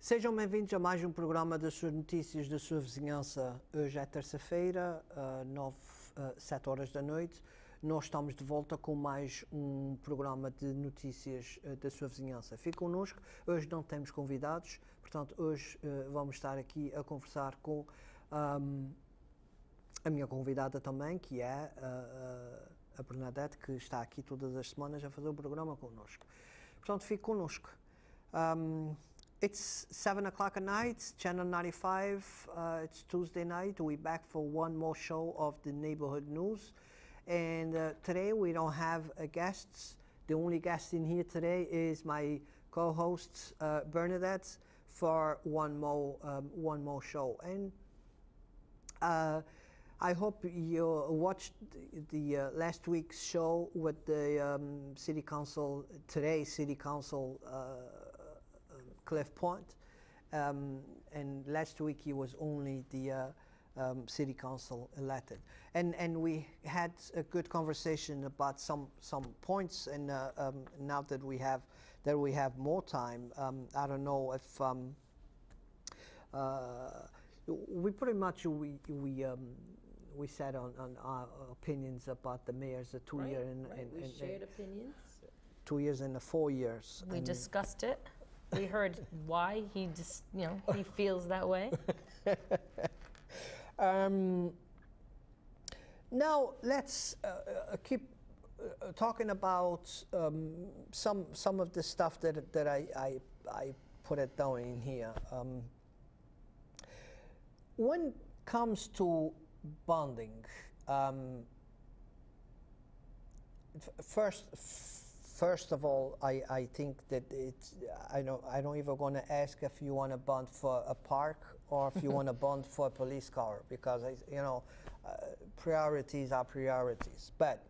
Sejam bem-vindos a mais um programa das suas notícias da sua vizinhança. Hoje é terça-feira, 7 horas da noite. Nós estamos de volta com mais um programa de notícias da sua vizinhança. Fique connosco, hoje não temos convidados, portanto hoje vamos estar aqui a conversar com a minha convidada também, que é a Bernadette, que está aqui todas as semanas a fazer o programa connosco. Portanto, fique connosco. It's 7 o'clock at night, Channel 95, it's Tuesday night. We're back for one more show of the neighborhood news. And today we don't have guests. The only guest in here today is my co-host Bernadette for one more show. And I hope you watched the last week's show with the City Council, today's City Council Cliff Point, and last week he was only the City Council elected, and we had a good conversation about some points, and now that we have more time, I don't know if we pretty much we said on our opinions about the mayor's 2 year and we shared opinions. 2 years and 4 years. We discussed it. We heard why he just, he feels that way. Now let's keep talking about some of the stuff that I put it down in here. When it comes to bonding, First of all, I think that it's, I don't even want to ask if you want to bond for a park or if you want to bond for a police car, because priorities are priorities. But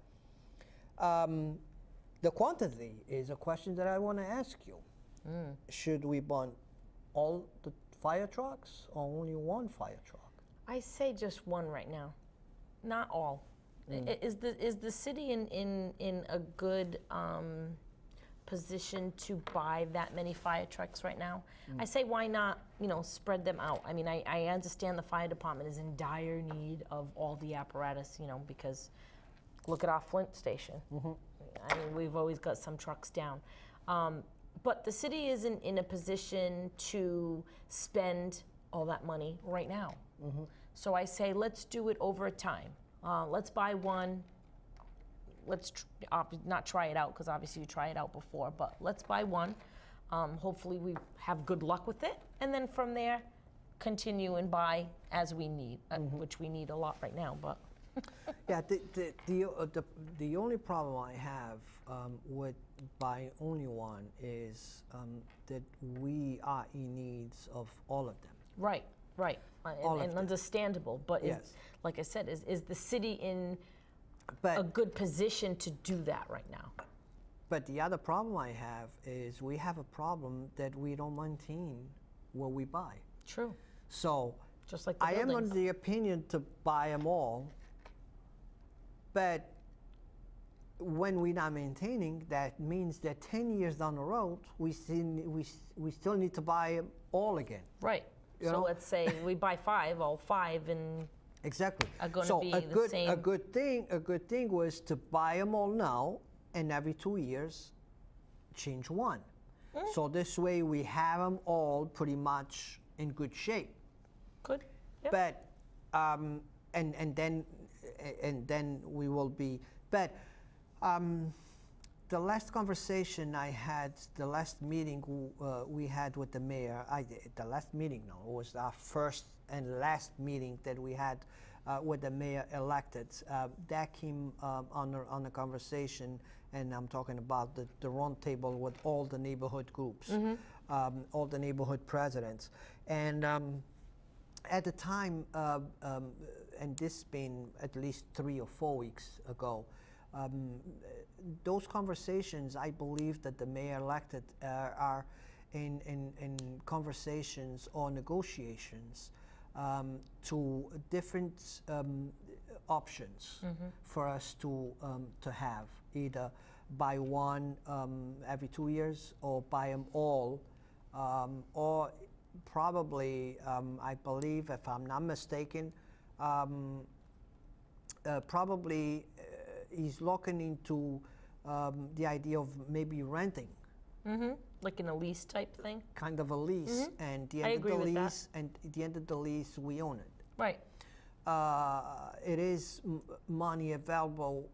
the quantity is a question that I want to ask you. Should we bond all the fire trucks or only one fire truck? I say just one right now, not all. Is the city in a good position to buy that many fire trucks right now? I say why not, spread them out. I mean, I understand the fire department is in dire need of all the apparatus, because look at our Flint station. I mean, we've always got some trucks down. But the city isn't in a position to spend all that money right now. So I say let's do it over time. Let's buy one. Let's not try it out, because obviously you try it out before, but let's buy one. Hopefully we have good luck with it, and then from there continue and buy as we need, which we need a lot right now. But yeah, the only problem I have with buying only one is that we are in needs of all of them. Right. And understandable, but yes. Like I said, is the city in a good position to do that right now? But the other problem I have is we have a problem that we don't maintain what we buy. True. So just like the I am buildings. on the opinion to buy them all, but when we're not maintaining, that means that 10 years down the road, we still need to buy them all again. Right. So let's say we buy five, all five, and exactly are going to be the same. A good thing was to buy them all now, and every 2 years, change one. So this way we have them all pretty much in good shape. Good. Yep. But and then we will be. But the last conversation I had, the last meeting we had with the mayor, the last meeting, no, it was our first and last meeting that we had with the mayor elected. That came on the conversation, and I'm talking about the round table with all the neighborhood groups, all the neighborhood presidents. And at the time, and this has been at least 3 or 4 weeks ago, those conversations, I believe that the mayor elected are in conversations or negotiations to different options for us to have, either buy one every 2 years or buy them all, or probably, I believe, if I'm not mistaken, probably he's looking into the idea of maybe renting. Like in a lease type thing? Kind of a lease, and the I end of agree the with that. lease, and at the end of the lease, we own it. Right. It is money available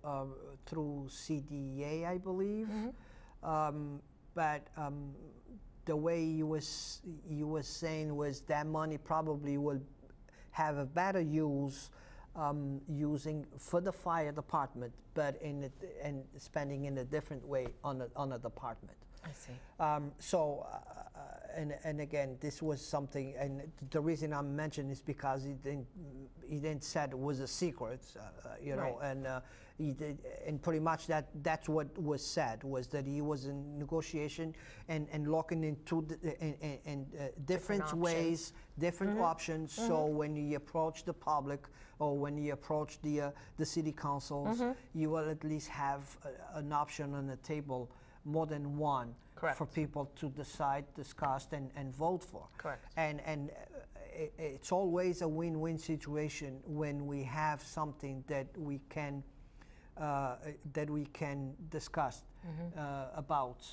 through CDA, I believe, but the way you was saying was that money probably will have a better use using for the fire department, but and spending in a different way on a department. I see. And again, this was something, and the reason I'm mentioning is because he didn't said it was a secret, you know, Right. and he did, and pretty much that's what was said, was that he was in negotiation and looking into different options. ways, different options. So when you approach the public or when you approach the city councils, you will at least have an option on the table, more than one. Correct. For people to decide, discuss, and vote for. Correct. And it's always a win-win situation when we have something that we can discuss about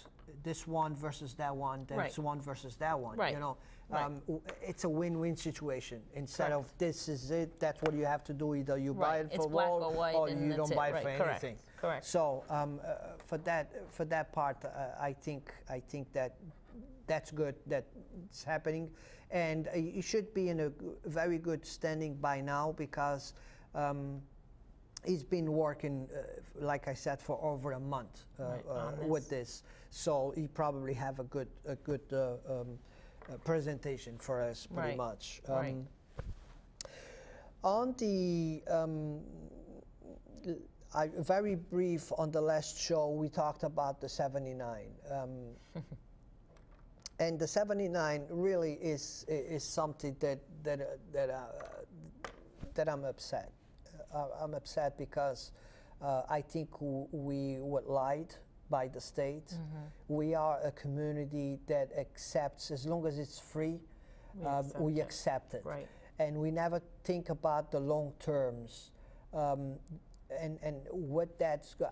this one versus that one, that's Right. one versus that one. Right. You know, Right. it's a win-win situation instead Correct. of this is it. That's what you have to do. Either you buy Right. it It's for black all, or white, and you that's don't it. buy it Right. for Correct. anything. Correct. So for that part, I think that that's good that it's happening, and you should be in a very good standing by now because he's been working, like I said, for over a month with this. So he probably have a good presentation for us, pretty Right. much. Right. On the very brief on the last show, we talked about the 79, and the 79 really is something that I'm upset. I'm upset because I think we were lied by the state. We are a community that accepts, as long as it's free, we accept it. Right. And we never think about the long terms. And what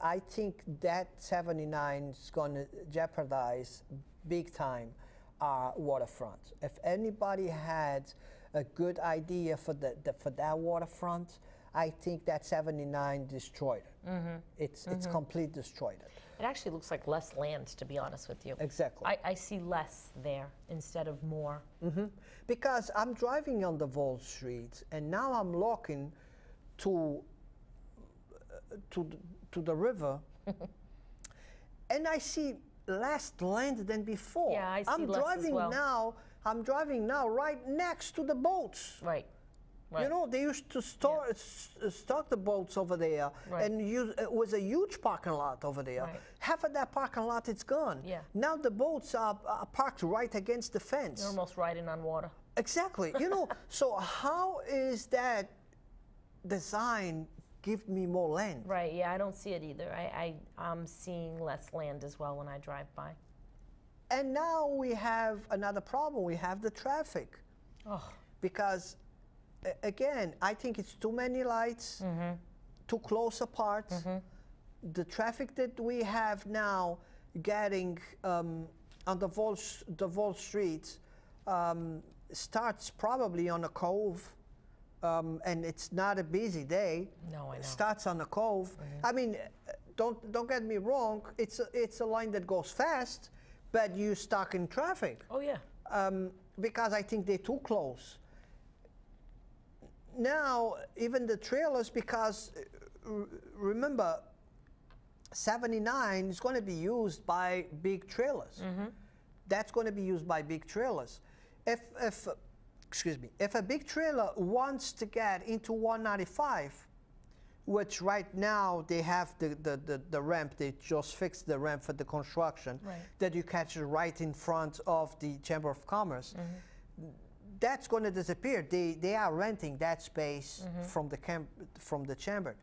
I think that 79 is going to jeopardize big time our waterfront. If anybody had a good idea for that waterfront, I think that 79 destroyed it. It's complete destroyed it. It actually looks like less land, to be honest with you. Exactly. I see less there instead of more. Because I'm driving on the Wall Street, and now I'm looking to the river, and I see less land than before. Yeah, I see I'm less as driving well. now. I'm driving now right next to the boats. Right. Right. You know, they used to stock the boats over there, Right. and it was a huge parking lot over there. Right. Half of that parking lot is gone. Yeah. Now the boats are parked right against the fence. You're almost riding on water. Exactly. You know, so how is that design give me more land? Right, yeah, I don't see it either. I'm seeing less land as well when I drive by. And now we have another problem. We have the traffic. Oh. Because, again, I think it's too many lights, too close apart. The traffic that we have now getting on the Wall Street starts probably on a cove, and it's not a busy day. No, I know. Starts on a cove. I mean, don't get me wrong. It's a line that goes fast, but you're stuck in traffic. Oh, yeah. Because I think they're too close. Now, even the trailers, because remember, 79 is going to be used by big trailers. That's going to be used by big trailers. If a big trailer wants to get into 195, which right now they have the ramp, they just fixed the ramp for the construction, Right. that you catch right in front of the Chamber of Commerce, that's going to disappear. They are renting that space from the chamber.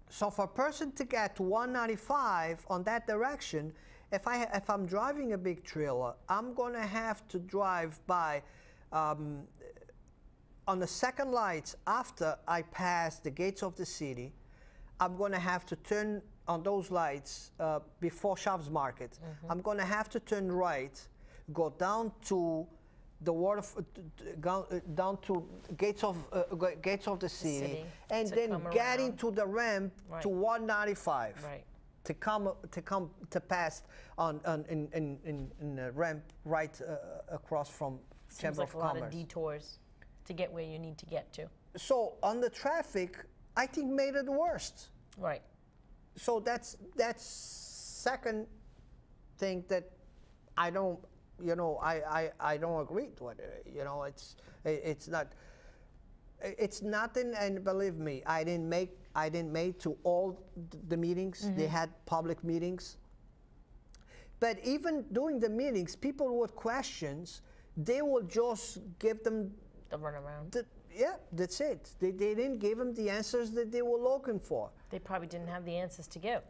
So for a person to get to 195 on that direction, if I'm driving a big trailer, I'm gonna have to drive by on the second lights after I pass the gates of the city. I'm gonna have to turn on those lights before Chavez Market. I'm gonna have to turn right, go down to the water, down to gates of the city, and then get into the ramp to 195. Right. To pass in the ramp right across from Chamber of Commerce. Seems like a lot of detours to get where you need to get to. So on the traffic, I think made it worse. Right. So that's second thing that I don't, you know, I don't agree with it. You know, it's nothing. And believe me, I didn't make to all the meetings. They had public meetings. But even during the meetings, people with questions, they will just give them the runaround. Yeah, that's it. They didn't give them the answers that they were looking for. They probably didn't have the answers to give.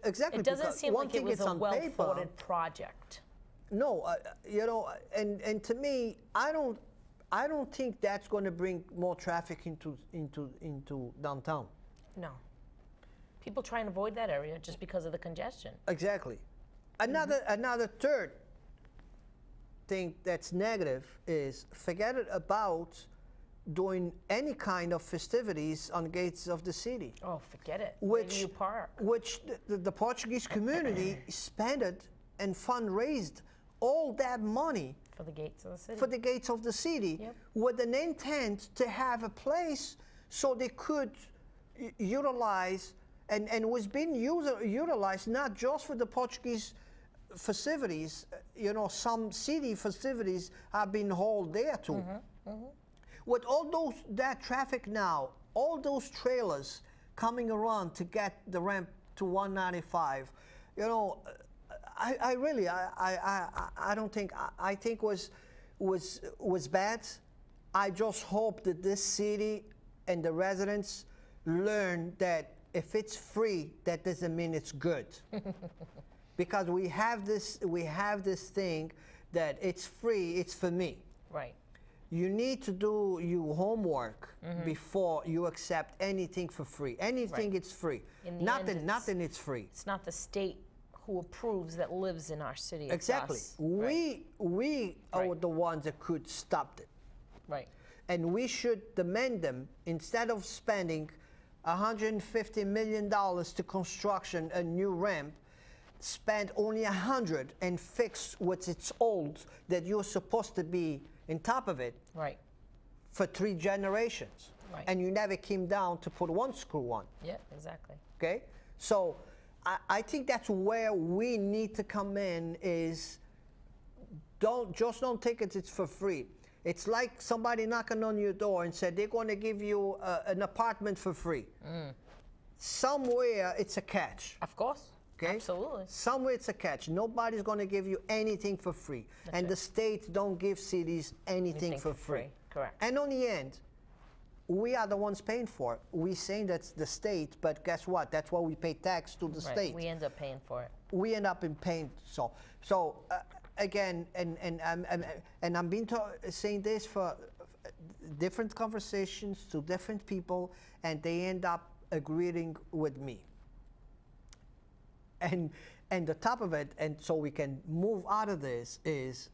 Exactly. It doesn't seem like it was a well-thought project. No, you know, and to me, I don't think that's going to bring more traffic into downtown. No. People try and avoid that area just because of the congestion. Exactly. Another third thing that's negative is forget it about doing any kind of festivities on gates of the city. Oh, forget it. Which you park. Which the Portuguese community spent and fundraised all that money for the gates of the city. For the gates of the city, with an intent to have a place so they could utilize and was being utilized not just for the Portuguese festivities. You know, some city festivities have been held there too. With all that traffic now, all those trailers coming around to get the ramp to 195, you know, I really don't think, I think was bad. I just hope that this city and the residents learn that if it's free, that doesn't mean it's good. Because we have this thing that it's free, it's for me. Right. You need to do your homework before you accept anything for free. Anything it's free. Nothing it's free. It's not the state who approves that lives in our city. Exactly. We are the ones that could stop it. Right. And we should demand them, instead of spending $150 million to construction a new ramp, spend only 100 and fix what's its old that you're supposed to be in top of it. Right. For 3 generations. Right. And you never came down to put one screw on. Yeah, exactly. Okay? So I think that's where we need to come in is don't take it, it's for free. It's like somebody knocking on your door and said they're going to give you an apartment for free. Somewhere it's a catch. Of course. Okay? Absolutely. Somewhere it's a catch. Nobody's going to give you anything for free. That's and right. the states don't give cities anything for free. Correct. And on the end, we are the ones paying for it. We saying that's the state, but guess what? That's why we pay tax to the state. We end up paying for it. We end up in paying. So again, and I'm being saying this for different conversations to different people, and they end up agreeing with me. And the top of it, and so we can move out of this, is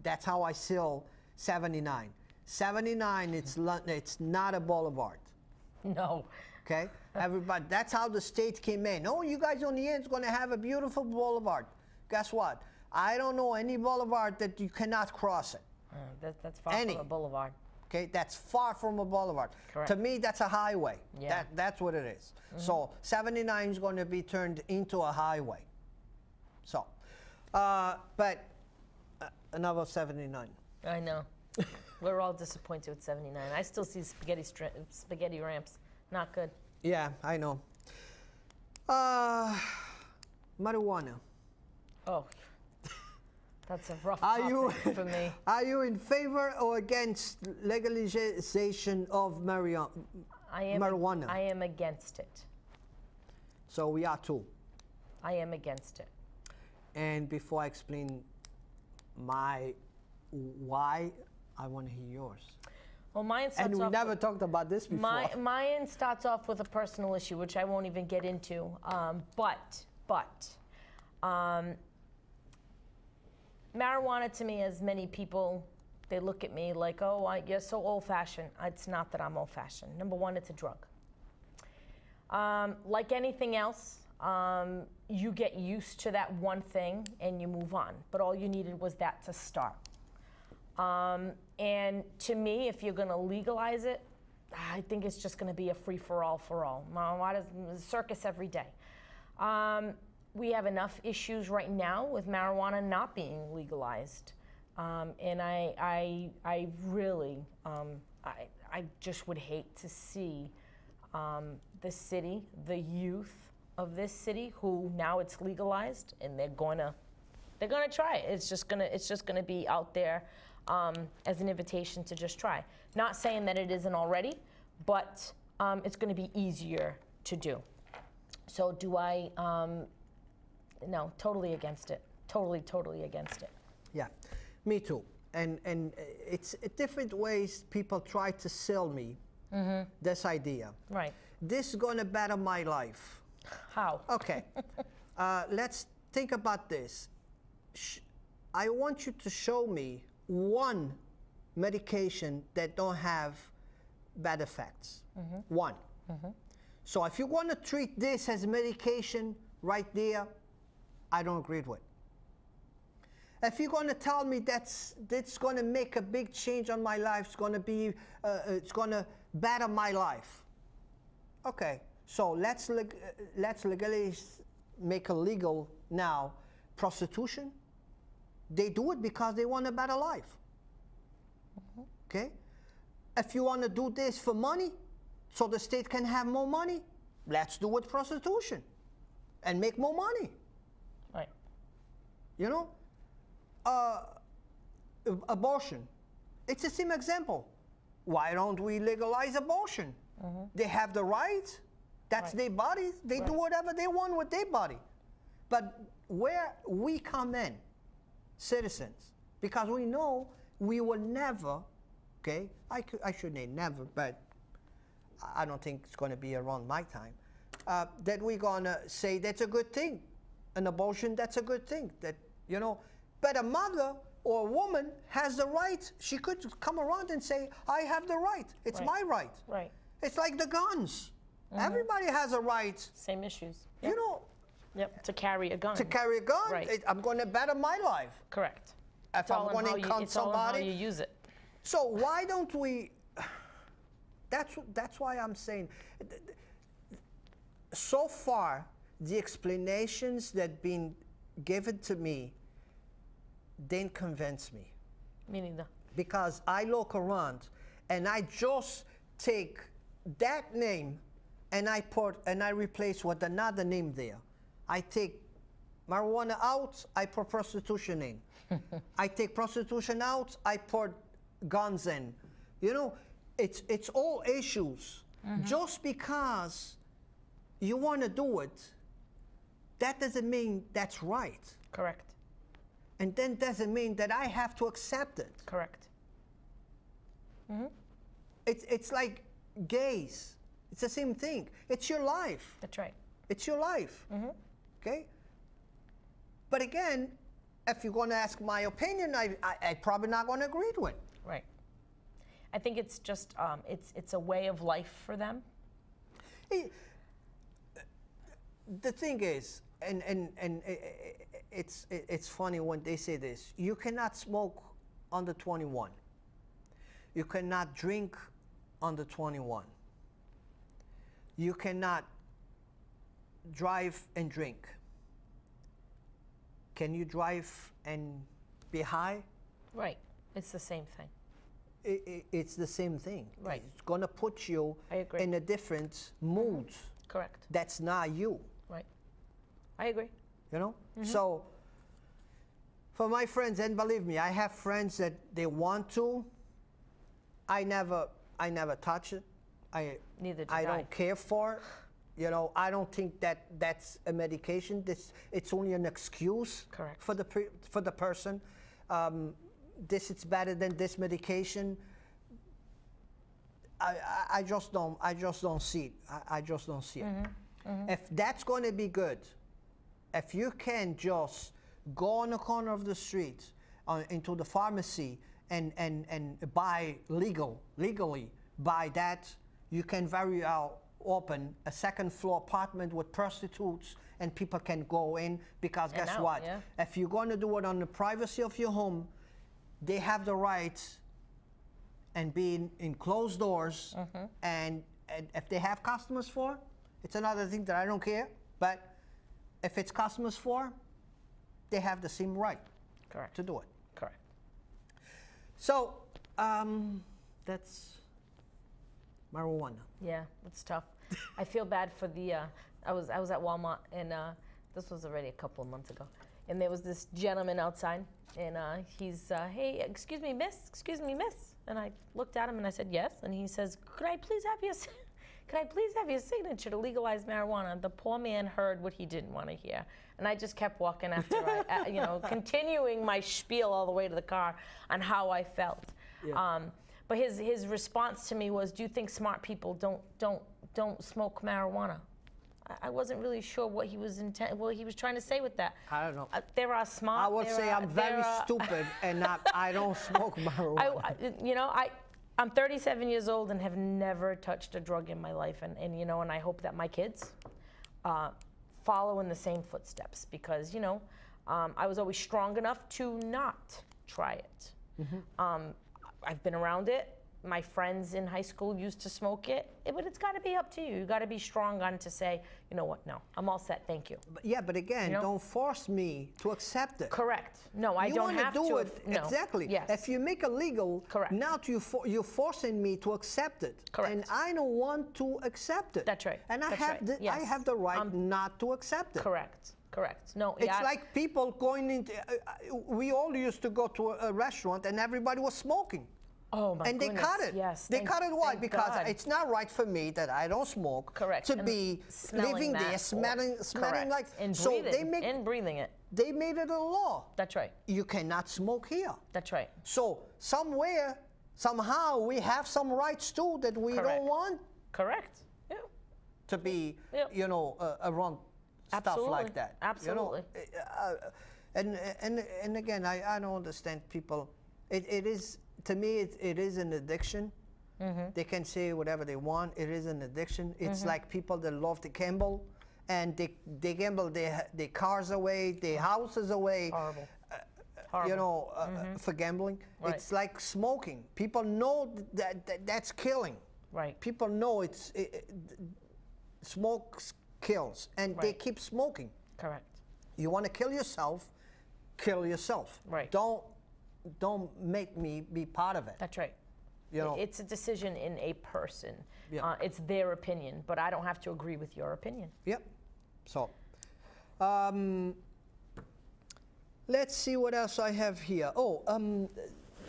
that's how I sell 79. 79, it's not a boulevard. No. Okay? Everybody, that's how the state came in. Oh, you guys on the end is going to have a beautiful boulevard. Guess what? I don't know any boulevard that you cannot cross it. That's far from a boulevard. Okay? That's far from a boulevard. Correct. To me, that's a highway. Yeah. That's what it is. So 79 is going to be turned into a highway. So, but another 79. I know. We're all disappointed with 79. I still see spaghetti ramps. Not good. Yeah, I know. Marijuana. Oh, that's a rough topic for me. Are you in favor or against legalization of marijuana? I am against it. So we are too. I am against it. And before I explain my why, I want to hear yours. Well, mine starts And we off never talked about this before. Mine starts off with a personal issue, which I won't even get into. Marijuana to me, as many people, they look at me like, oh, you're so old-fashioned. It's not that I'm old-fashioned. Number one, it's a drug. Like anything else, you get used to that one thing and you move on. But all you needed was that to start. And to me, if you're going to legalize it, I think it's just going to be a free-for-all for all. Why does circus every day? We have enough issues right now with marijuana not being legalized. And I really, I just would hate to see the city, the youth of this city, who now it's legalized, and they're gonna try it. It's just gonna be out there as an invitation to just try. Not saying that it isn't already, but it's gonna be easier to do. So do I? No, totally against it. Totally against it. Yeah, me too. And it's different ways people try to sell me this idea. Right. This is going to better my life. How? Okay. Let's think about this. I want you to show me one medication that don't have bad effects. One. So if you want to treat this as medication right there, I don't agree with. If you're going to tell me that's going to make a big change on my life, it's going to better my life. Okay, so let's legalize, make illegal now prostitution. They do it because they want a better life. Okay, if you want to do this for money, so the state can have more money, let's do it prostitution, and make more money. Right. You know. Abortion, it's the same example. Why don't we legalize abortion? They have the right. That's their body. They do whatever they want with their body. But where we come in, citizens, because we know we will never, okay, I shouldn't say never, but I don't think it's going to be around my time, that we're going to say that's a good thing. An abortion, that's a good thing. That, you know, but a mother or a woman has the right. She could come around and say, I have the right. It's my right. Right. It's like the guns. Everybody has a right. Same issues. You know. Yep, to carry a gun. To carry a gun. Right. I'm going to better my life. Correct. If I'm going to encounter it's all somebody. in how you use it. So why don't we, that's why I'm saying, so far, the explanations that been given to me didn't convince me. Me neither. Because I look around and I just take that name and I replace with another name there. I take marijuana out, I put prostitution in. I take prostitution out, I put guns in. You know, it's all issues. Just because you want to do it, that doesn't mean that's right. Correct. And then doesn't mean that I have to accept it. Correct. It's like gays. It's the same thing. It's your life. That's right. It's your life. Okay? But again, if you're going to ask my opinion, I probably not going to agree to it. Right. I think it's just, it's a way of life for them. The thing is, and it's funny when they say this, you cannot smoke under 21. You cannot drink under 21. You cannot drive and drink. Can you drive and be high? Right. It's the same thing. It's the same thing. Right. It's going to put you in a different mood. Correct. That's not you. Right. I agree. You know? So, for my friends, and believe me, I have friends that they want to. I never touch it. Neither do I don't care for it. You know, I don't think that that's a medication. It's only an excuse Correct. for the person. This is better than this medication. I just don't see it. I just don't see it. If that's going to be good, if you can just go on the corner of the street into the pharmacy and buy legally buy that, you can very well open a second floor apartment with prostitutes and people can go in, because guess out, what? yeah. If you're going to do it on the privacy of your home, they have the right and be in closed doors, and if they have customers for, it's another thing that I don't care, but if it's customers for, they have the same right Correct. to do it. Correct. So that's marijuana. Yeah, it's tough. I feel bad for the. I was at Walmart, and this was already a couple of months ago, and there was this gentleman outside, and he's, hey, excuse me, miss, and I looked at him and I said yes, and he says, could I please have your signature to legalize marijuana? The poor man heard what he didn't want to hear, and I just kept walking after, continuing my spiel all the way to the car on how I felt. Yeah. But his response to me was, do you think smart people don't smoke marijuana? I wasn't really sure what he was trying to say with that. I don't know. There are smart. I would say I'm very stupid and I don't smoke marijuana. I'm 37 years old and have never touched a drug in my life, and I hope that my kids follow in the same footsteps, because I was always strong enough to not try it. I've been around it. My friends in high school used to smoke it, but it's got to be up to you. You got to be strong on to say, you know what, no, I'm all set, thank you. But again, don't force me to accept it. Correct. No, I don't have to. You want to do it, exactly. Yes. If you make it legal, correct. Now you're forcing me to accept it. Correct. And I don't want to accept it. That's right. And That's I right. have the right not to accept it. Correct. Correct. No, it's like people going into, we all used to go to a restaurant and everybody was smoking. Oh my goodness. And they cut it. Yes. They cut it. Why? Because God. it's not right for me that I don't smoke. Correct. To be living there, smelling like. And so breathing, and breathing it. They made it a law. That's right. You cannot smoke here. That's right. So somewhere, somehow, we have some rights too that we don't want. Correct. Yeah. To be, around stuff like that. Absolutely. And again, I don't understand people. It is. To me, it is an addiction. They can say whatever they want. It is an addiction. It's like people that love to gamble, and they gamble their cars away, their houses away. Horrible. Horrible. For gambling. Right. It's like smoking. People know that's killing. Right. People know smoke kills, and they keep smoking. Correct. You want to kill yourself, kill yourself. Right. Don't make me be part of it. That's right. It's a decision in a person. Yeah. It's their opinion, but I don't have to agree with your opinion. Yep. So, let's see what else I have here. Oh,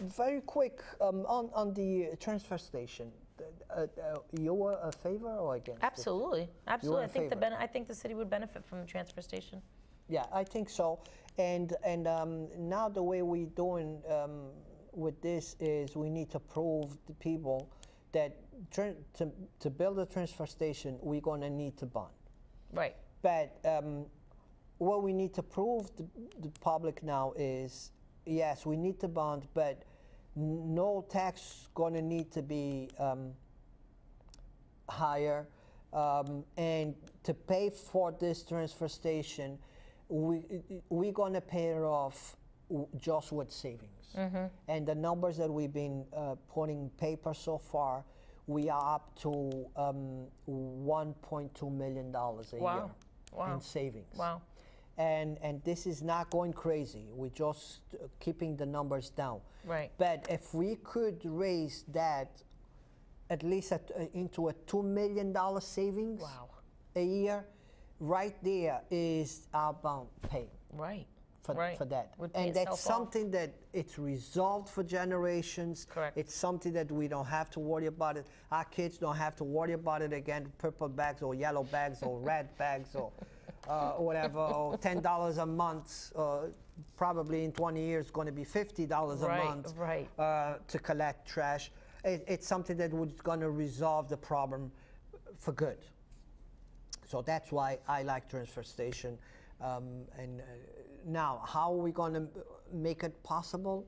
very quick on the transfer station. You were a favor or against? Absolutely, absolutely. I think the city would benefit from the transfer station. Yeah, I think so. And now the way we're doing with this is we need to prove to people that to build a transfer station, we're going to need to bond. Right. But what we need to prove to the public now is, yes, we need to bond, but no tax going to need to be higher. And to pay for this transfer station, we're going to pay it off just with savings. And the numbers that we've been putting paper so far, we are up to $1.2 million a year in savings. Wow. And this is not going crazy. We're just keeping the numbers down. Right. But if we could raise that at least into a $2 million savings a year, right there is our bound pay. Right. for that. Would pay And that's itself off. something that it's resolved for generations. Correct. It's something that we don't have to worry about it. Our kids don't have to worry about it again, purple bags or yellow bags or red bags or whatever, or $10 a month. Probably in 20 years going to be $50 a month to collect trash. It's something that was going to resolve the problem for good. So that's why I like transfer station. Now, how are we going to make it possible?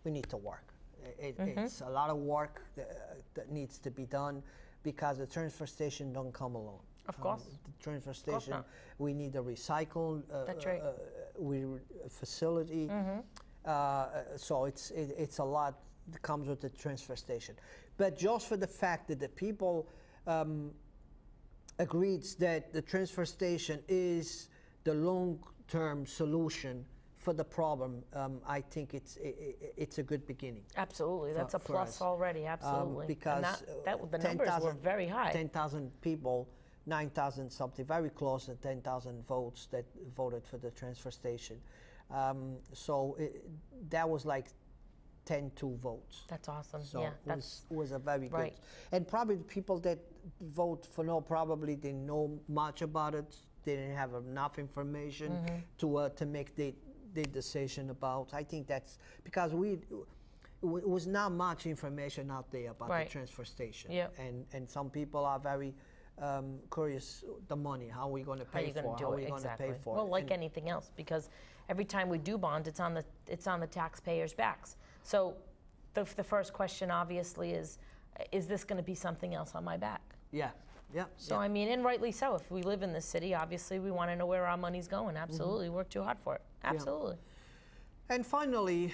We need to work. It's a lot of work that needs to be done because the transfer station don't come alone. Of course. The transfer station, we need a recycle facility. So it's a lot that comes with the transfer station. But just for the fact that the people agreed that the transfer station is the long-term solution for the problem, I think it's a good beginning. Absolutely, that's a plus us. already. Absolutely, because the numbers were very high. 10,000 people, 9,000 something, very close to 10,000 votes that voted for the transfer station. So that was like 10-2 votes. That's awesome. So yeah, it was a very good. And probably the people that vote for no probably didn't know much about it. They didn't have enough information to make the decision about. I think that's because it was not much information out there about the transfer station. And some people are very curious the money. How are we going to pay for it? How are we going to pay for it? Well, like anything else, because every time we do bond, it's on the taxpayers' backs. So the first question obviously is this going to be something else on my back? Yeah. Yeah. So I mean, and rightly so. If we live in this city, obviously we want to know where our money's going. Absolutely, work too hard for it. Absolutely. Yeah. And finally,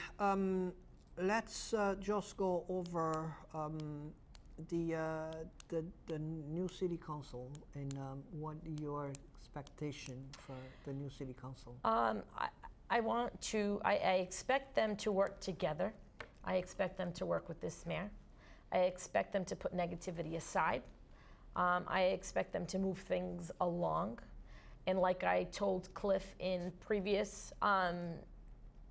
let's just go over the new city council and what your expectation for the new city council. I expect them to work together. I expect them to work with this mayor. I expect them to put negativity aside. I expect them to move things along. And like I told Cliff in previous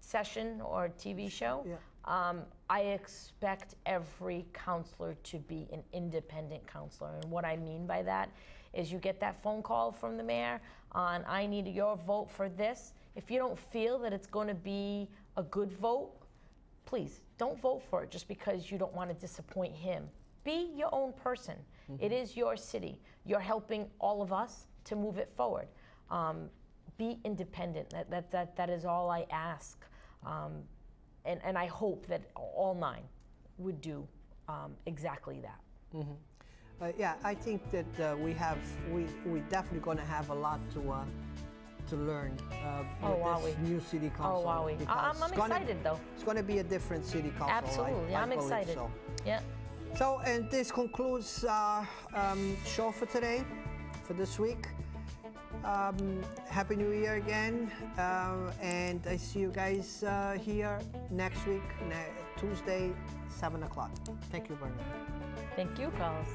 session or TV show, I expect every counselor to be an independent counselor. And what I mean by that is you get that phone call from the mayor on, I need your vote for this. If you don't feel that it's going to be a good vote, please don't vote for it just because you don't want to disappoint him. Be your own person. It is your city. You're helping all of us to move it forward. Be independent. That is all I ask. And I hope that all 9 would do exactly that. Yeah, I think that we're definitely going to have a lot to learn with this new city council. I'm excited though. It's going to be a different city council. Absolutely, I'm excited. So. Yeah. So, and this concludes our show for today, for this week. Happy New Year again, and I see you guys here next week, Tuesday, 7 o'clock. Thank you, Bernadette. Thank you, Carlos.